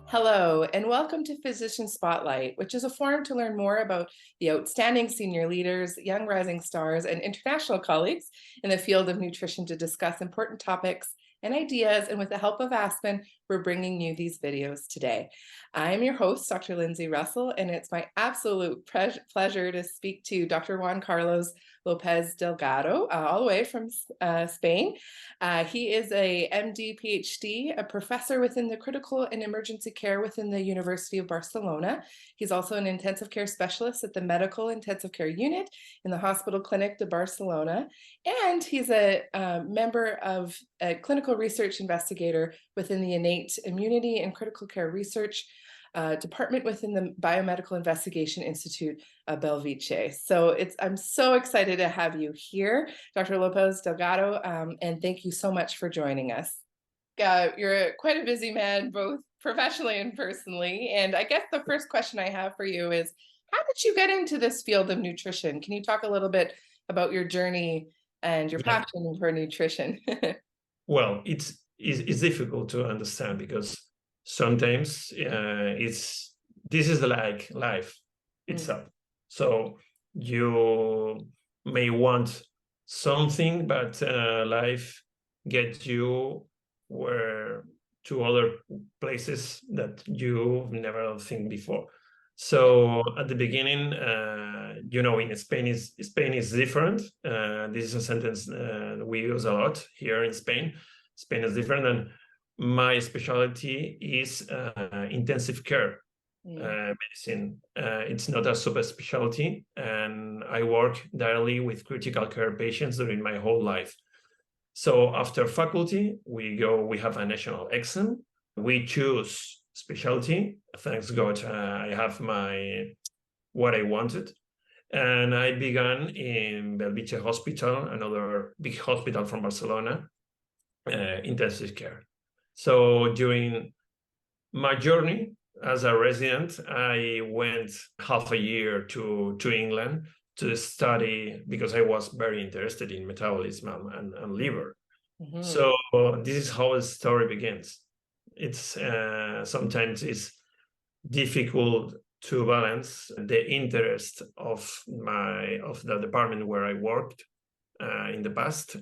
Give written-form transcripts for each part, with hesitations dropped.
Hello, and welcome to Physician Spotlight, which is a forum to learn more about the outstanding senior leaders, young rising stars, and international colleagues in the field of nutrition to discuss important topics and ideas. And with the help of Aspen, we're bringing you these videos today. I'm your host, Dr. Lindsay Russell, and it's my absolute pleasure to speak to Dr. Juan Carlos Lopez-Delgado, all the way from Spain. He is a MD, PhD, a professor within the critical and emergency care within the University of Barcelona. He's also an intensive care specialist at the Medical Intensive Care Unit in the Hospital Clinic de Barcelona. And he's a member of a clinical research investigator within the Innate Immunity and Critical Care Research department within the Biomedical Investigation Institute of Belviche. So I'm so excited to have you here, Dr. Lopez Delgado, and thank you so much for joining us. You're quite a busy man, both professionally and personally. And I guess the first question I have for you is, how did you get into this field of nutrition? Can you talk a little bit about your journey and your passion for nutrition? Well, it's difficult to understand because sometimes this is like life itself. So you may want something, but life gets you to other places that you've never think before. So at the beginning, in Spain is different. This is a sentence we use a lot here in Spain. Spain is different, and my specialty is intensive care medicine. It's not a super specialty, and I work directly with critical care patients during my whole life. So after faculty, we have a national exam. We choose specialty. Thanks God, I have what I wanted. And I began in Belviche Hospital, another big hospital from Barcelona, intensive care. So during my journey as a resident, I went half a year to England to study because I was very interested in metabolism and liver. Mm-hmm. So this is how the story begins. It's sometimes it's difficult to balance the interest of the department where I worked in the past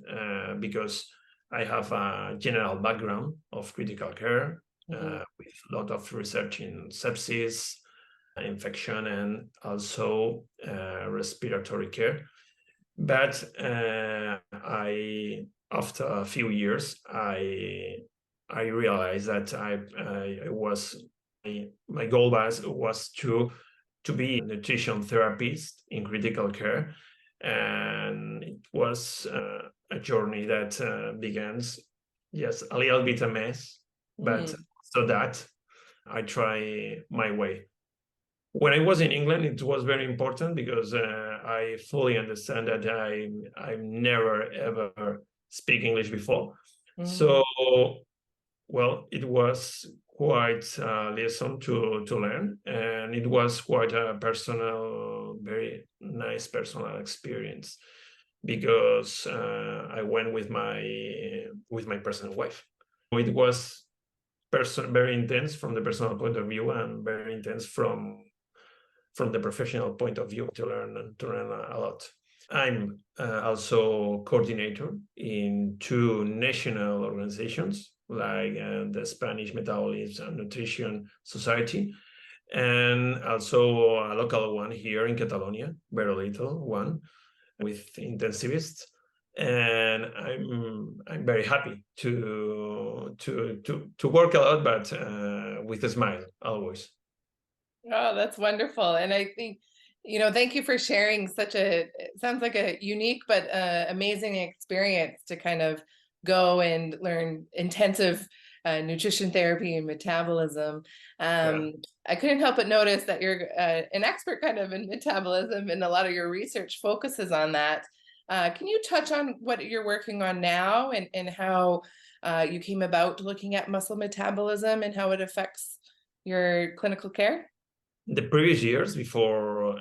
because I have a general background of critical care with a lot of research in sepsis, infection, and also respiratory care. But after a few years, I realized that my goal was to be a nutrition therapist in critical care, and it was a journey that begins, yes, a little bit a mess, but so that I try my way. When I was in England, it was very important because I fully understand that I never ever speak English before. So, well, it was quite a lesson to learn, and it was quite a very nice personal experience because I went with my personal wife. It was very intense from the personal point of view and very intense from the professional point of view to learn a lot. I'm also coordinator in 2 national organizations like the Spanish Metabolism and Nutrition Society, and also a local one here in Catalonia, very little one with intensivists. And I'm very happy to work a lot, but with a smile always. Oh, that's wonderful. And I think, thank you for sharing it sounds like a unique but amazing experience to kind of go and learn intensive nutrition therapy and metabolism. I couldn't help but notice that you're an expert kind of in metabolism, and a lot of your research focuses on that. Can you touch on what you're working on now and how you came about looking at muscle metabolism and how it affects your clinical care? The previous years before,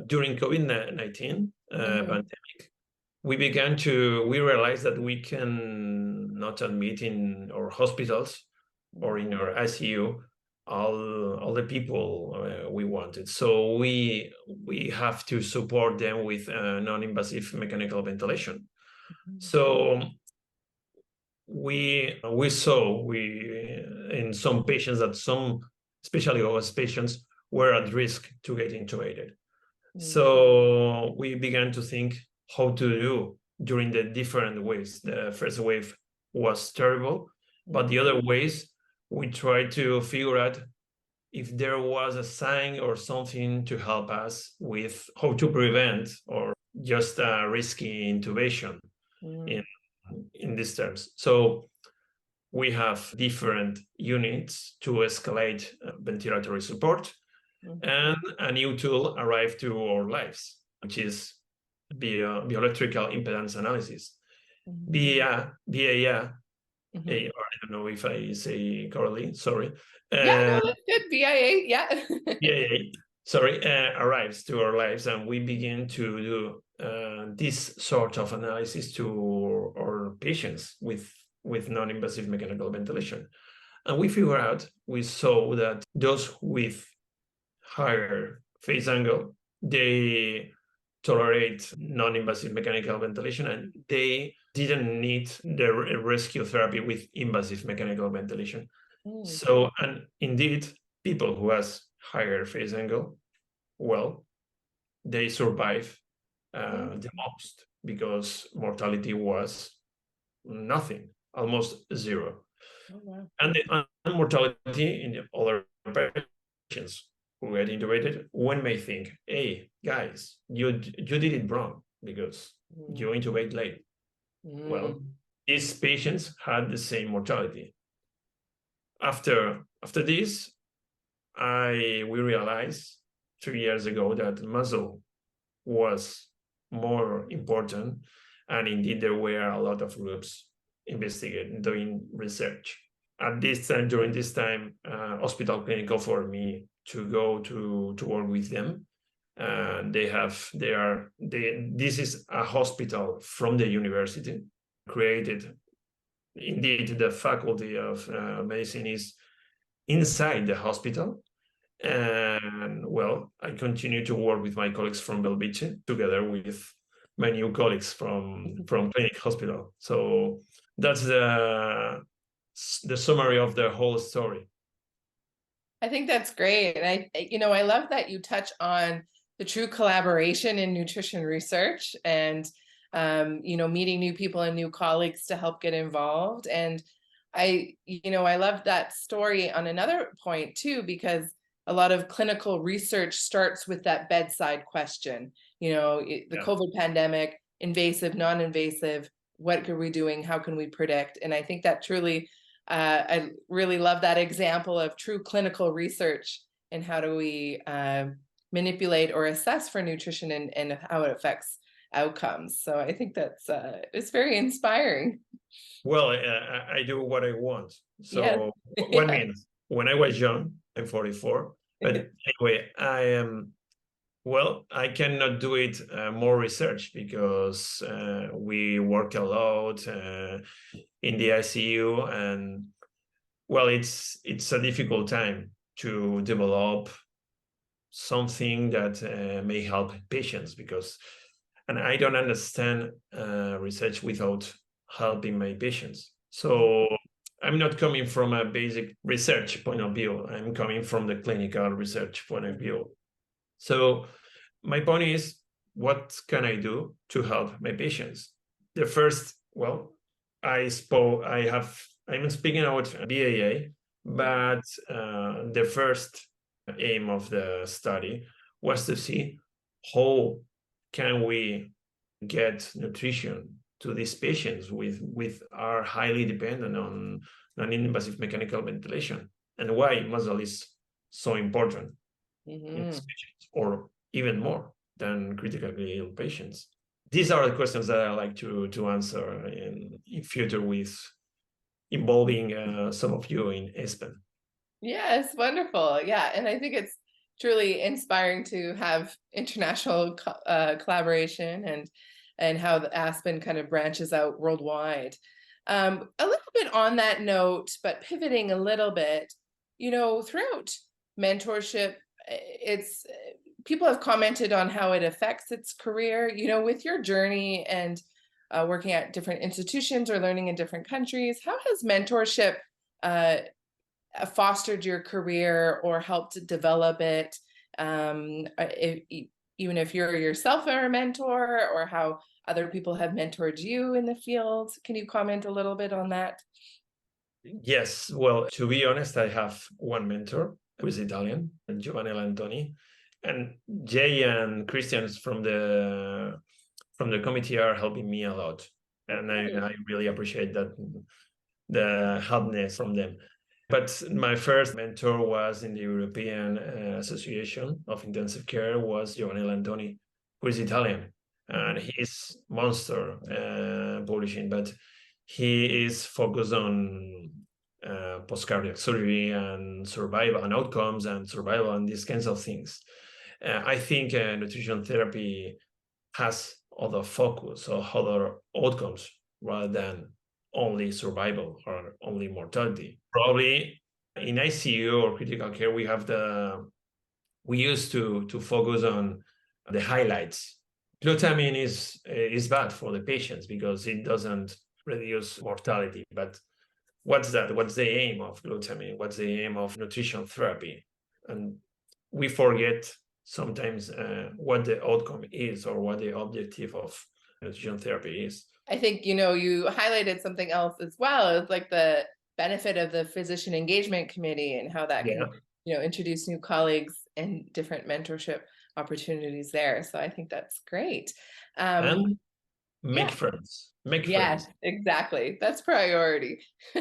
during COVID-19 pandemic, we realized that we can not admit in our hospitals or in our ICU all the people we wanted. So we have to support them with non-invasive mechanical ventilation. So we saw in some patients that some, especially OS patients, were at risk to get intubated. So we began to think how to do during the different waves. The first wave was terrible, but the other ways we tried to figure out if there was a sign or something to help us with how to prevent or just risky intubation in these terms. So we have different units to escalate ventilatory support, and a new tool arrived to our lives, which is bioelectrical impedance analysis. BIA, I don't know if I say correctly, sorry. Yeah, no, that's good. BIA, yeah. BIA, sorry, arrives to our lives, and we begin to do this sort of analysis to our patients with non-invasive mechanical ventilation. And we saw that those with higher phase angle, they tolerate non-invasive mechanical ventilation, and they didn't need the rescue therapy with invasive mechanical ventilation. So, and indeed, people who has higher phase angle, well, they survive the most, because mortality was nothing, almost zero. And the mortality in the other patients who get intubated, one may think, hey, guys, you did it wrong because you intubate late. Well, these patients had the same mortality. After this, we realized 3 years ago that muscle was more important, and indeed there were a lot of groups investigating, doing research. At this time, during this time, hospital clinic offered me to go to work with them. This is a hospital from the university, created. Indeed, the faculty of medicine is inside the hospital. And well, I continue to work with my colleagues from Belviche, together with my new colleagues from Clinic Hospital. So that's the summary of the whole story. I think that's great. And I love that you touch on the true collaboration in nutrition research, and meeting new people and new colleagues to help get involved. And I love that story on another point too, because a lot of clinical research starts with that bedside question. The COVID pandemic, invasive, non-invasive, what are we doing? How can we predict? And I think that truly, I really love that example of true clinical research and how do we manipulate or assess for nutrition and how it affects outcomes. So I think that's it's very inspiring. Well, I do what I want. So Yeah. what means when I was young, I'm 44. But anyway, I cannot do it more research, because we work a lot in the ICU, and well, it's a difficult time to develop something that may help patients, and I don't understand research without helping my patients. So I'm not coming from a basic research point of view. I'm coming from the clinical research point of view. So my point is, what can I do to help my patients? The first, I'm speaking out BAA, but the first aim of the study was to see how can we get nutrition to these patients with are highly dependent on non-invasive mechanical ventilation, and why muscle is so important in these patients, or even more than critically ill patients. These are the questions that I like to answer in future, with involving some of you in ESPEN. Yes, wonderful. Yeah, and I think it's truly inspiring to have international collaboration and how the Aspen kind of branches out worldwide. A little bit on that note, but pivoting a little bit, throughout mentorship, it's people have commented on how it affects its career, with your journey and working at different institutions or learning in different countries. How has mentorship fostered your career or helped develop it? Even if you're yourself a mentor, or how other people have mentored you in the field. Can you comment a little bit on that? Yes, well, to be honest, I have one mentor who is Italian, Giovanni Antoni, and Jay and Christians from the committee are helping me a lot, and I really appreciate that, the helpness from them. But my first mentor was in the European Association of Intensive Care, was Giovanni Antoni, who is Italian, and he's monster publishing, but he is focused on post-cardiac surgery and survival and outcomes and survival and these kinds of things. I think nutrition therapy has other focus or other outcomes rather than only survival or only mortality. Probably in ICU or critical care, we used to focus on the highlights. Glutamine is bad for the patients because it doesn't reduce mortality. But what's that? What's the aim of glutamine? What's the aim of nutrition therapy? And we forget sometimes what the outcome is or what the objective of nutrition therapy is. I think, you highlighted something else as well, is like the benefit of the physician engagement committee and how that can, introduce new colleagues and different mentorship opportunities there. So I think that's great. And make friends. Make friends. Yes, exactly. That's priority.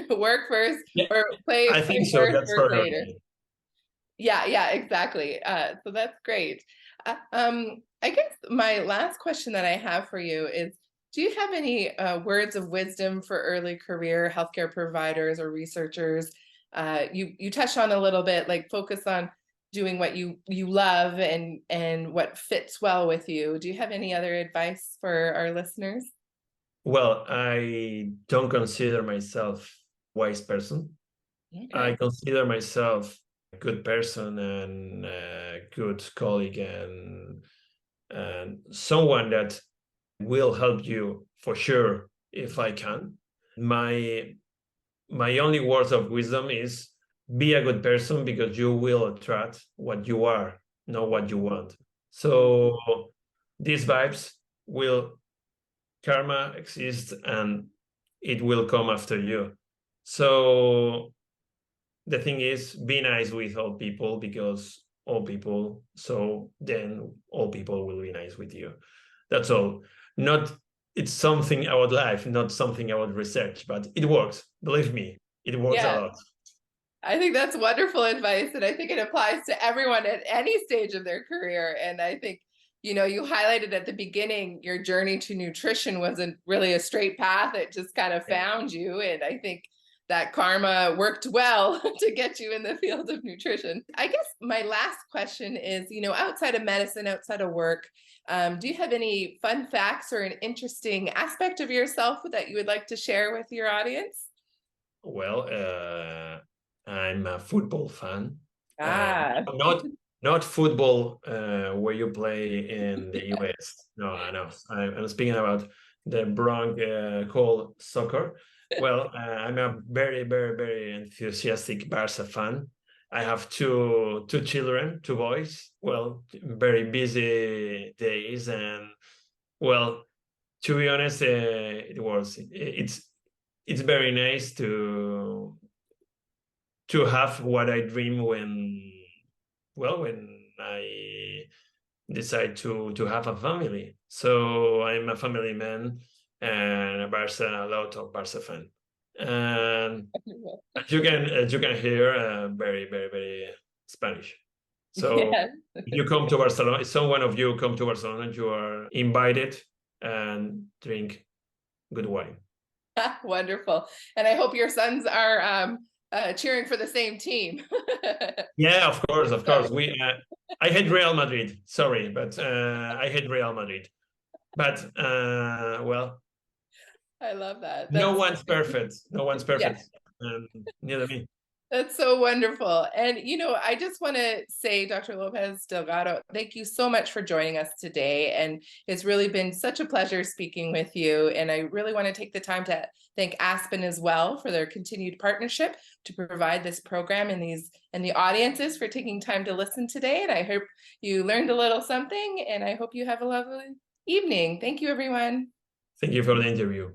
Work first, or play. I think so. First, that's work later. Yeah, exactly. So that's great. I guess my last question that I have for you is, do you have any words of wisdom for early career healthcare providers or researchers? You touched on a little bit, like focus on doing what you love and what fits well with you. Do you have any other advice for our listeners? Well, I don't consider myself a wise person. Okay. I consider myself a good person and a good colleague and someone that will help you for sure if I can. My only words of wisdom is be a good person because you will attract what you are, not what you want. So these vibes will, karma exists and it will come after you. So the thing is, be nice with all people because all people, so then all people will be nice with you. That's all. It's something about life, not something about research, but it works. Believe me, it works a lot. I think that's wonderful advice. And I think it applies to everyone at any stage of their career. And I think, you highlighted at the beginning, your journey to nutrition wasn't really a straight path. It just kind of found you. And I think that karma worked well to get you in the field of nutrition. I guess my last question is, outside of medicine, outside of work, do you have any fun facts or an interesting aspect of yourself that you would like to share with your audience? Well, I'm a football fan. Not football where you play in the US. No. I'm speaking about the Bronx called soccer. Well, I'm a very, very, very enthusiastic Barca fan. I have two children, two boys. Well, very busy days, and well, to be honest, it's very nice to have what I dream when I decide to have a family. So I'm a family man and a lot of Barca fan. And as you can hear, very, very, very Spanish. So if you come to Barcelona, if someone of you come to Barcelona, you are invited and drink good wine. Wonderful. And I hope your sons are cheering for the same team. Yeah, of course. I hate Real Madrid. Sorry, but I hate Real Madrid. But well, I love that. No one's perfect. No one's perfect. Yeah. Neither me. That's so wonderful. And, I just want to say, Dr. Lopez Delgado, thank you so much for joining us today. And it's really been such a pleasure speaking with you. And I really want to take the time to thank Aspen as well for their continued partnership to provide this program and the audiences for taking time to listen today. And I hope you learned a little something, and I hope you have a lovely evening. Thank you, everyone. Thank you for the interview.